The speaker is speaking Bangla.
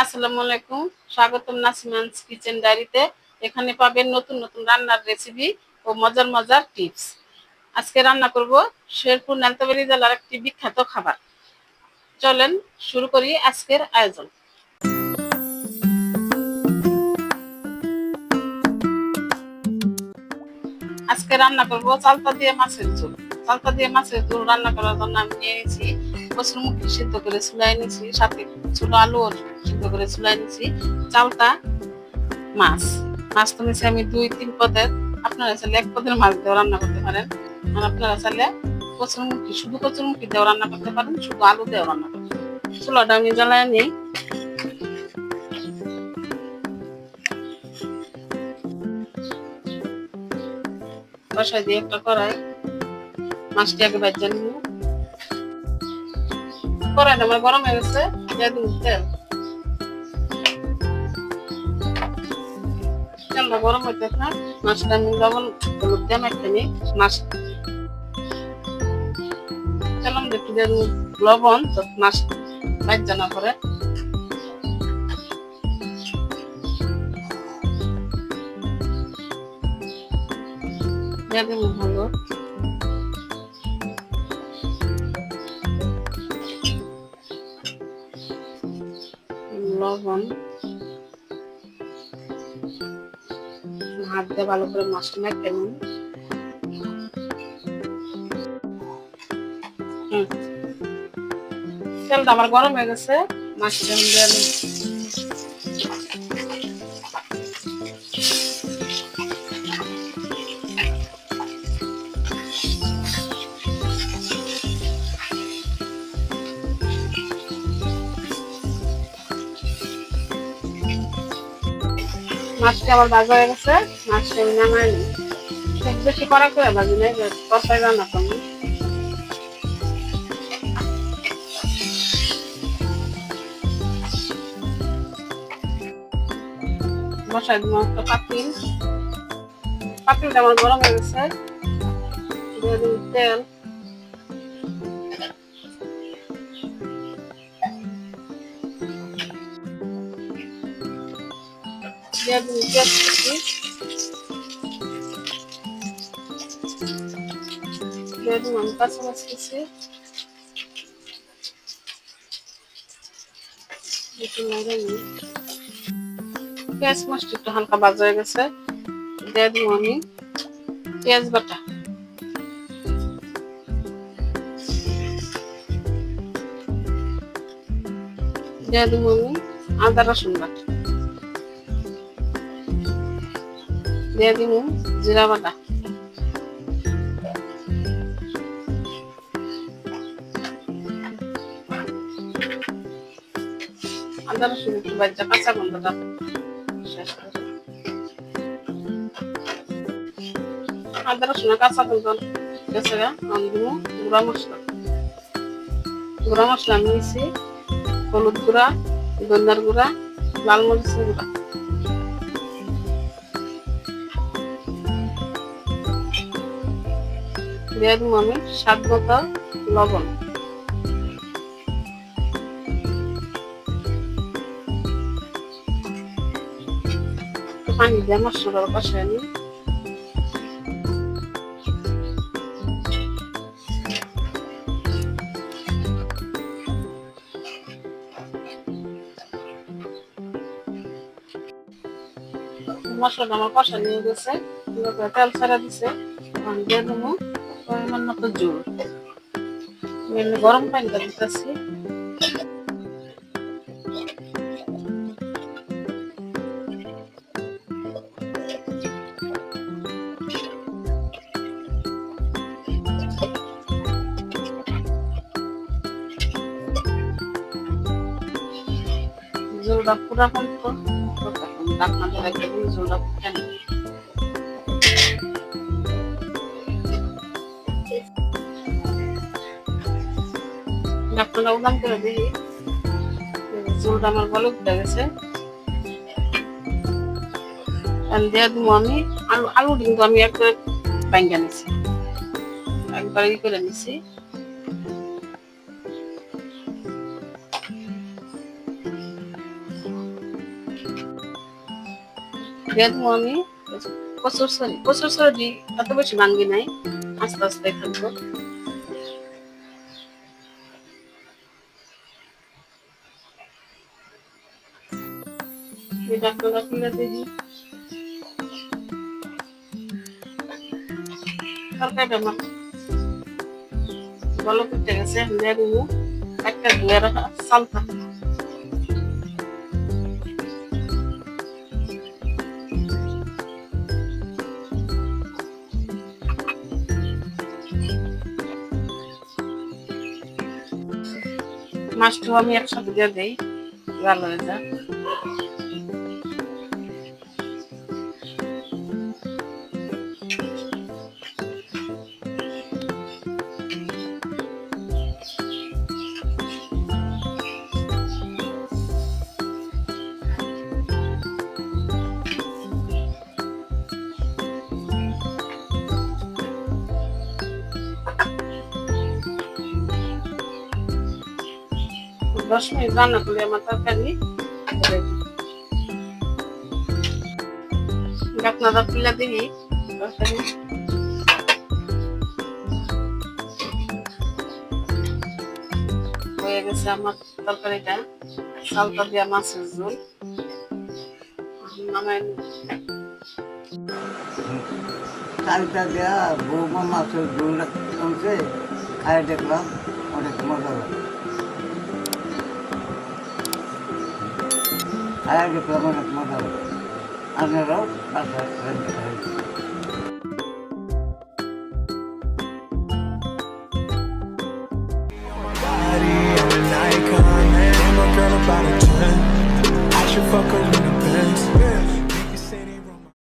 আসসালামু আলাইকুম, স্বাগতম নাসিমানস কিচেন ডায়েরিতে। এখানে পাবেন নতুন নতুন রান্নার রেসিপি ও মজার মজার টিপস। আজকে রান্না করব শেরপুর নালতাবাড়ি জেলার একটি বিখ্যাত খাবার। চলেন শুরু করি আজকের আয়োজন। আজকে রান্না করব চালতা দিয়ে মাছের ঝোল। চালতা দিয়ে মাছের ঝোল রান্না করার জন্য আমি নিয়েছি কচুরমুখী সিদ্ধ করে চুলায় নিয়েছি, সাথে ছোট আলু সিদ্ধ করে চুলায় নিয়েছি, চালতা মাছ। মাছ তো নিয়েছি আমি 2-3 পদের। আপনারা চাইলে 1 পদের মাছ দিয়েও রান্না করতে পারেন, আর আপনারা চাইলে শুধু কচুরমুখী দিয়েও রান্না করতে পারেন, শুধু আলু দিয়েও রান্না করতে পারেন। চুলাটা আমি জ্বালায় নিই। বসাই দিয়ে একটা কড়াই, মাছটি আগে ভেজে নিব। কড়াইটা আমার গরম হয়ে গেছে, দিয়ে দিব তেল। তেলটা গরম হইতে থাক, মাছটা আমি লবণ হলুদ দিয়ে মেখে নিই। মাছ তেলের মধ্যে একটু দিয়ে দিব লবণ, তো মাছ ভাজা না করে। দিয়ে দিব হলুদ, লবণ, হাত দিয়ে ভালো করে মাছটা মেখে নিন। তেলটা আমার গরম হয়ে গেছে, মাছটা দিয়ে দিন। মাছটা আমার ভাজা হয়ে গেছে, মাছটা আমি নামাই নিই। খুব বেশি কড়া করে ভাজি নেই, তরকারি রান্না করবো। বসাই দিব একটা পাতিল। পাতিলটা আমার গরম হয়ে গেছে, দিয়ে দিব তেল, দিয়ে দিব পেঁয়াজ কুচি, দিয়ে দিব আমি কাঁচামরিচ কুচি, একটু নেড়ে নিই। পেঁয়াজ মরিচটা একটু হালকা ভাজা হয়ে গেছে, দিয়ে দিব আমি পেঁয়াজ বাটা, দিয়ে দিব আমি আদা রসুন বাটা, দিয়ে দিব জিরা বাটা, আদা রসুন একটু ভাজা কাঁচা গন্ধটা শেষ করে। আদা রসুন কাঁচা গন্ধ গেছে, আমি দিব গুঁড়া মশলা। গুঁড়া মশলা আমি নিয়েছি হলুদ গুঁড়া, ধনিয়ার গুঁড়া, লাল মরিচের গুঁড়া, দিয়ে দিব আমি স্বাদ মতো লবণ। পানি দিয়ে মশলাটা কষাই নিই। মশলাটা আমার কষা নিয়ে গেছে, তেল ছাড়া দিছে। দিয়ে দেবো পরিমাণ মতো জল, গরম পানিটা দিতেছি। জলটা পুরা পর্যন্ত ঢাকনা দিয়ে রেখে দিন, জলটা ফুটে নেই। ঢাকনাটা উদান করে দিই, জলটা আমার বলে উঠে গেছে। দিয়ে দিব আমি আলু কিন্তু আমি একবারে ভাঙ্গা নিছি, একবার ই করে নিছি। দিয়ে দেবো আমি কচুর সরি এত বেশি ভাঙ্গি নাই, আস্তে আস্তে থাকবো। ডাক্তাররা খুলে দিই তরকারিটা আমার ভালো করতে গেছে, দিয়ে দেবো একটা ধুয়ে রাখা চালতা। মাছটাও আমি একসাথে দিয়ে দিই, ভালো হয়ে যায়। দশ মিনিট রান্না করলে আমার তরকারি রেডি। ঢাকনাটা খুলে দিই, তরকারি হয়ে গেছে আমার তরকারিটা, চালতা দিয়া মাছের ঝোল নামাই। চালটা দেওয়া বৌমা মাছের ঝোলটা কমছে, খাই দেখলাম অনেক মজা লাগে। খাই দেখলাম অনেক মজা লাগে। আপনারাও বাসায় খাই।